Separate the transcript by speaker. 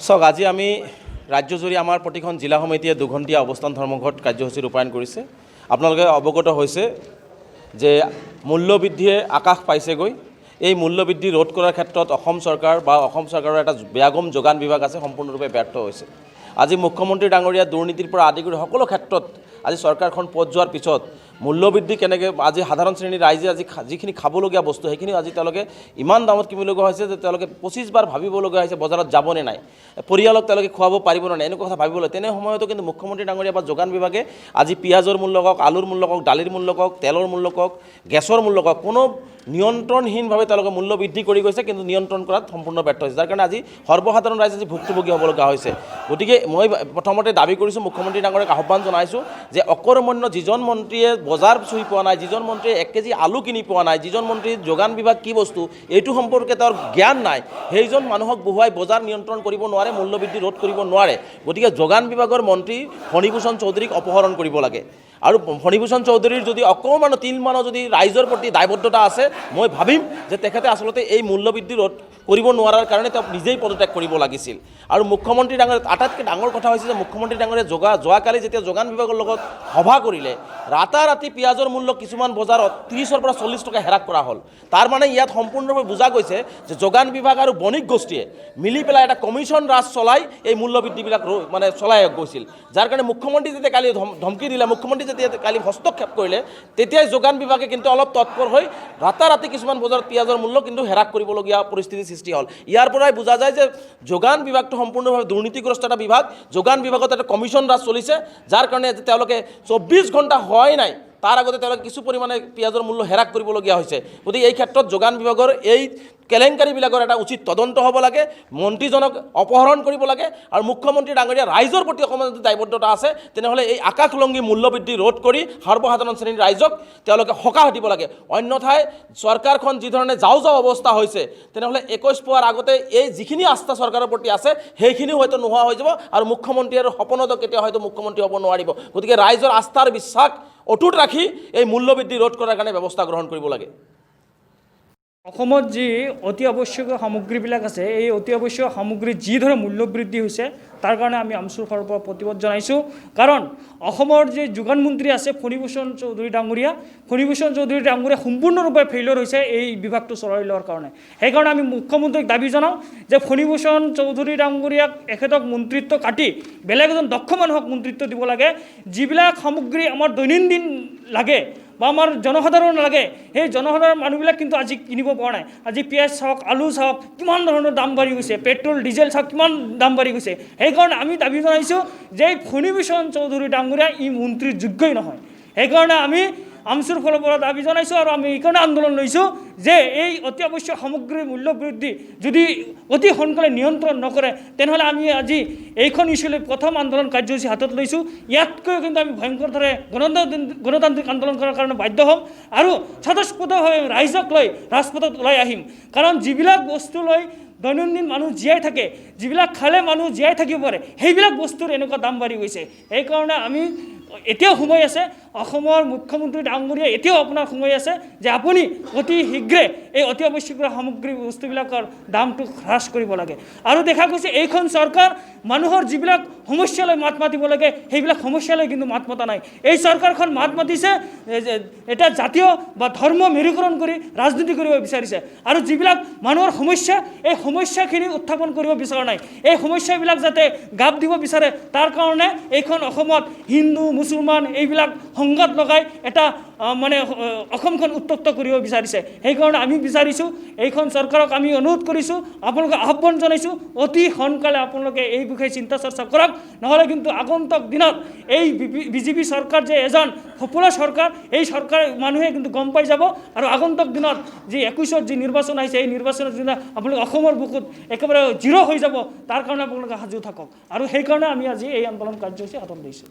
Speaker 1: চাওক, আজি আমি ৰাজ্যজুৰি আমাৰ প্ৰতিখন জিলা সমিতিয়ে দুঘণ্টীয়া অৱস্থান ধৰ্মঘট কাৰ্যসূচী ৰূপায়ণ কৰিছে। আপোনালোকে অৱগত হৈছে যে মূল্যবৃদ্ধিয়ে আকাশ পাইছেগৈ। এই মূল্যবৃদ্ধি ৰোধ কৰাৰ ক্ষেত্ৰত অসম চৰকাৰ বা অসম চৰকাৰৰ এটা ব্যাগম যোগান বিভাগ আছে, সম্পূৰ্ণৰূপে ব্যৰ্থ হৈছে। আজি মুখ্যমন্ত্ৰী ডাঙৰীয়া দুৰ্নীতিৰ পৰা আদি কৰি সকলো ক্ষেত্ৰত আজি চৰকাৰখন পথ যোৱাৰ পিছত মূল্যবৃদ্ধি কেনেকৈ আজি সাধাৰণ শ্ৰেণীৰ ৰাইজে আজি যিখিনি খাবলগীয়া বস্তু সেইখিনি আজি তেওঁলোকে ইমান দামত কিনিবলগীয়া হৈছে যে তেওঁলোকে 25 বাৰ ভাবিবলগীয়া হৈছে বজাৰত যাবনে নাই, পৰিয়ালক তেওঁলোকে খুৱাব পাৰিব নে নাই, এনেকুৱা কথা ভাবিবলৈ। তেনে সময়তো কিন্তু মুখ্যমন্ত্ৰী ডাঙৰীয়া বা যোগান বিভাগে আজি পিঁয়াজৰ মূল্য কওক, আলুৰ মূল্য কওক, দালিৰ মূল্য কওক, তেলৰ মূল্য কওক, গেছৰ মূল্য কওক, কোনো নিয়ন্ত্ৰণহীনভাৱে তেওঁলোকে মূল্য বৃদ্ধি কৰি গৈছে, কিন্তু নিয়ন্ত্ৰণ কৰাত সম্পূৰ্ণ ব্যৰ্থ হৈছে, যাৰ কাৰণে আজি সৰ্বসাধাৰণ ৰাইজ আজি ভুক্তভোগী হ'বলগীয়া হৈছে। গতিকে মই প্ৰথমতে দাবী কৰিছোঁ, মুখ্যমন্ত্ৰী ডাঙৰীয়াক আহ্বান জনাইছোঁ যে অকৰ্মণ্য যিজন মন্ত্ৰীয়ে বজাৰ চুই পোৱা নাই, যিজন মন্ত্ৰীয়ে 1 কেজি আলু কিনি পোৱা নাই, যিজন মন্ত্ৰীৰ যোগান বিভাগ কি বস্তু এইটো সম্পৰ্কে তেওঁৰ জ্ঞান নাই, সেইজন মানুহক বহুৱাই বজাৰ নিয়ন্ত্ৰণ কৰিব নোৱাৰে, মূল্যবৃদ্ধি ৰোধ কৰিব নোৱাৰে। গতিকে যোগান বিভাগৰ মন্ত্ৰী ফণীভূষণ চৌধুৰীক অপহৰণ কৰিব লাগে। আৰু ফণীভূষণ চৌধুৰীৰ যদি অকণমানো তিলমানো যদি ৰাইজৰ প্ৰতি দায়বদ্ধতা আছে, মই ভাবিম যে তেখেতে আচলতে এই মূল্যবৃদ্ধি ৰোধ কৰিব নোৱাৰাৰ কাৰণে তেওঁ নিজেই পদত্যাগ কৰিব লাগিছিল। আৰু মুখ্যমন্ত্ৰী ডাঙৰীয়া আটাইতকৈ ডাঙৰ কথা হৈছে যে মুখ্যমন্ত্ৰী ডাঙৰীয়া যোৱাকালি যেতিয়া যোগান বিভাগৰ লগত সভা কৰিলে, ৰাতাৰাতি পিঁয়াজৰ মূল্য কিছুমান বজাৰত 30ৰ পৰা 40 টকা হেৰাস কৰা হ'ল। তাৰ মানে ইয়াত সম্পূৰ্ণৰূপে বুজা গৈছে যে যোগান বিভাগ আৰু বণিক গোষ্ঠীয়ে মিলি পেলাই এটা কমিশ্যন ৰাজ চলাই এই মূল্যবৃদ্ধিবিলাক মানে চলাই গৈছিল, যাৰ কাৰণে মুখ্যমন্ত্ৰী যেতিয়া কালি ধমকি দিলে, মুখ্যমন্ত্ৰী যেতিয়া কালি হস্তক্ষেপ কৰিলে, তেতিয়াই যোগান বিভাগে কিন্তু অলপ তৎপৰ হৈ ৰাতাৰাতি কিছুমান বজাৰত পিঁয়াজৰ মূল্য কিন্তু হেৰাস কৰিবলগীয়া পৰিস্থিতিৰ সৃষ্টি হ'ল। ইয়াৰ পৰাই বুজা যায় যে যোগান বিভাগটো সম্পূৰ্ণভাৱে দুৰ্নীতিগ্ৰস্ত এটা বিভাগ। যোগান বিভাগত এটা কমিশ্যন ৰাজ চলিছে, যাৰ কাৰণে তেওঁলোকে 24 ঘণ্টা হোৱাই নাই তাৰ আগতে তেওঁলোকে কিছু পৰিমাণে পিঁয়াজৰ মূল্য হেৰাস কৰিবলগীয়া হৈছে। গতিকে এই ক্ষেত্ৰত যোগান বিভাগৰ এই কেলেংকাৰীবিলাকৰ এটা উচিত তদন্ত হ'ব লাগে, মন্ত্ৰীজনক অপহৰণ কৰিব লাগে, আৰু মুখ্যমন্ত্ৰী ডাঙৰীয়া ৰাইজৰ প্ৰতি অকণমান যদি দায়বদ্ধতা আছে তেনেহ'লে এই আকাশলংঘী মূল্যবৃদ্ধি ৰোধ কৰি সৰ্বসাধাৰণ শ্ৰেণীৰ ৰাইজক তেওঁলোকে সকাহ দিব লাগে। অন্যথাই চৰকাৰখন যিধৰণে যাওঁ অৱস্থা হৈছে, তেনেহ'লে 21 পোৱাৰ আগতে এই যিখিনি আস্থা চৰকাৰৰ প্ৰতি আছে সেইখিনিও হয়তো নোহোৱা হৈ যাব, আৰু মুখ্যমন্ত্ৰী আৰু সপোনতো কেতিয়াও হয়তো মুখ্যমন্ত্ৰী হ'ব নোৱাৰিব। গতিকে ৰাইজৰ আস্থাৰ বিশ্বাস অটুট ৰাখি এই মূল্যবৃদ্ধি ৰোধ কৰাৰ কাৰণে ব্যৱস্থা গ্ৰহণ কৰিব লাগে।
Speaker 2: অসমত যি অতি আৱশ্যকীয় সামগ্ৰীবিলাক আছে, এই অতি আৱশ্যকীয় সামগ্ৰী যিদৰে মূল্যবৃদ্ধি হৈছে তাৰ কাৰণে আমি আমচুৰ ফালৰ পৰা প্ৰতিবাদ জনাইছোঁ। কাৰণ অসমৰ যি যোগান মন্ত্ৰী আছে ফণীভূষণ চৌধুৰী ডাঙৰীয়া, ফণীভূষণ চৌধুৰী ডাঙৰীয়া সম্পূৰ্ণৰূপে ফেইলিয়ৰ হৈছে এই বিভাগটো চলাই লোৱাৰ কাৰণে। সেইকাৰণে আমি মুখ্যমন্ত্ৰীক দাবী জনাওঁ যে ফণীভূষণ চৌধুৰী ডাঙৰীয়াক এখেতক মন্ত্ৰিত্ব কাটি বেলেগ এজন দক্ষ মানুহক মন্ত্ৰিত্ব দিব লাগে। যিবিলাক সামগ্ৰী আমাৰ দৈনন্দিন লাগে বা আমাৰ জনসাধাৰণ লাগে, সেই জনসাধাৰণ মানুহবিলাক কিন্তু আজি কিনিব পৰা নাই। আজি পিঁয়াজ চাওক, আলু চাওক, কিমান ধৰণৰ দাম বাঢ়ি গৈছে, পেট্ৰল ডিজেল চাওক কিমান দাম বাঢ়ি গৈছে। সেইকাৰণে আমি দাবী জনাইছোঁ যে এই ফণীভূষণ চৌধুৰী ডাঙৰীয়া ই মন্ত্ৰীৰ যোগ্যই নহয়। সেইকাৰণে আমি আমচুৰ ফালৰ পৰা দাবী জনাইছোঁ, আৰু আমি এইকাৰণে আন্দোলন লৈছোঁ যে এই অতি আৱশ্যক সামগ্ৰীৰ মূল্যবৃদ্ধি যদি অতি সোনকালে নিয়ন্ত্ৰণ নকৰে তেনেহ'লে আমি আজি এইখন ইছ্যুলৈ প্ৰথম আন্দোলন কাৰ্যসূচী হাতত লৈছোঁ। ইয়াতকৈ কিন্তু আমি ভয়ংকৰভাৱে গণতান্ত্ৰিক আন্দোলন কৰাৰ কাৰণে বাধ্য হ'ম, আৰু স্বতঃস্ফূৰ্তভাৱে ৰাইজক লৈ ৰাজপথত ওলাই আহিম। কাৰণ যিবিলাক বস্তু লৈ দৈনন্দিন মানুহ জীয়াই থাকে, যিবিলাক খালে মানুহ জীয়াই থাকিব পাৰে, সেইবিলাক বস্তুৰ এনেকুৱা দাম বাঢ়ি গৈছে। সেইকাৰণে আমি এতিয়াও সময় আছে, অসমৰ মুখ্যমন্ত্ৰী ডাঙৰীয়া এতিয়াও আপোনাৰ সময় আছে যে আপুনি অতি শীঘ্ৰে এই অতি আৱশ্যকীয় সামগ্ৰী বস্তুবিলাকৰ দামটো হ্ৰাস কৰিব লাগে। আৰু দেখা গৈছে এইখন চৰকাৰ মানুহৰ যিবিলাক সমস্যালৈ মাত মাতিব লাগে সেইবিলাক সমস্যালৈ কিন্তু মাত মতা নাই। এই চৰকাৰখন মাত মাতিছে এটা জাতীয় বা ধৰ্ম মেৰুকৰণ কৰি ৰাজনীতি কৰিব বিচাৰিছে, আৰু যিবিলাক মানুহৰ সমস্যা এই সমস্যাখিনি উত্থাপন কৰিব বিচৰা নাই। এই সমস্যাবিলাক যাতে গাপ দিব বিচাৰে তাৰ কাৰণে এইখন অসমত হিন্দু মুছলমান এইবিলাক সংঘাত লগাই এটা মানে অসমখন উত্তপ্ত কৰিব বিচাৰিছে। সেইকাৰণে আমি বিচাৰিছোঁ, এইখন চৰকাৰক আমি অনুৰোধ কৰিছোঁ, আপোনালোকে আহ্বান জনাইছোঁ, অতি সোনকালে আপোনালোকে এই বিষয়ে চিন্তা চৰ্চা কৰক, নহ'লে কিন্তু আগন্তুক দিনত এই বিজেপি চৰকাৰ যে এজন সফলা চৰকাৰ, এই চৰকাৰ মানুহে কিন্তু গম পাই যাব, আৰু আগন্তুক দিনত যি 21ৰ যি নিৰ্বাচন আহিছে এই নিৰ্বাচনৰ দিনা আপোনালোকে অসমৰ বুকুত একেবাৰে জিৰ' হৈ যাব। তাৰ কাৰণে আপোনালোকে সাজু থাকক, আৰু সেইকাৰণে আমি আজি এই আন্দোলন কাৰ্যসূচী হাতত লৈছোঁ।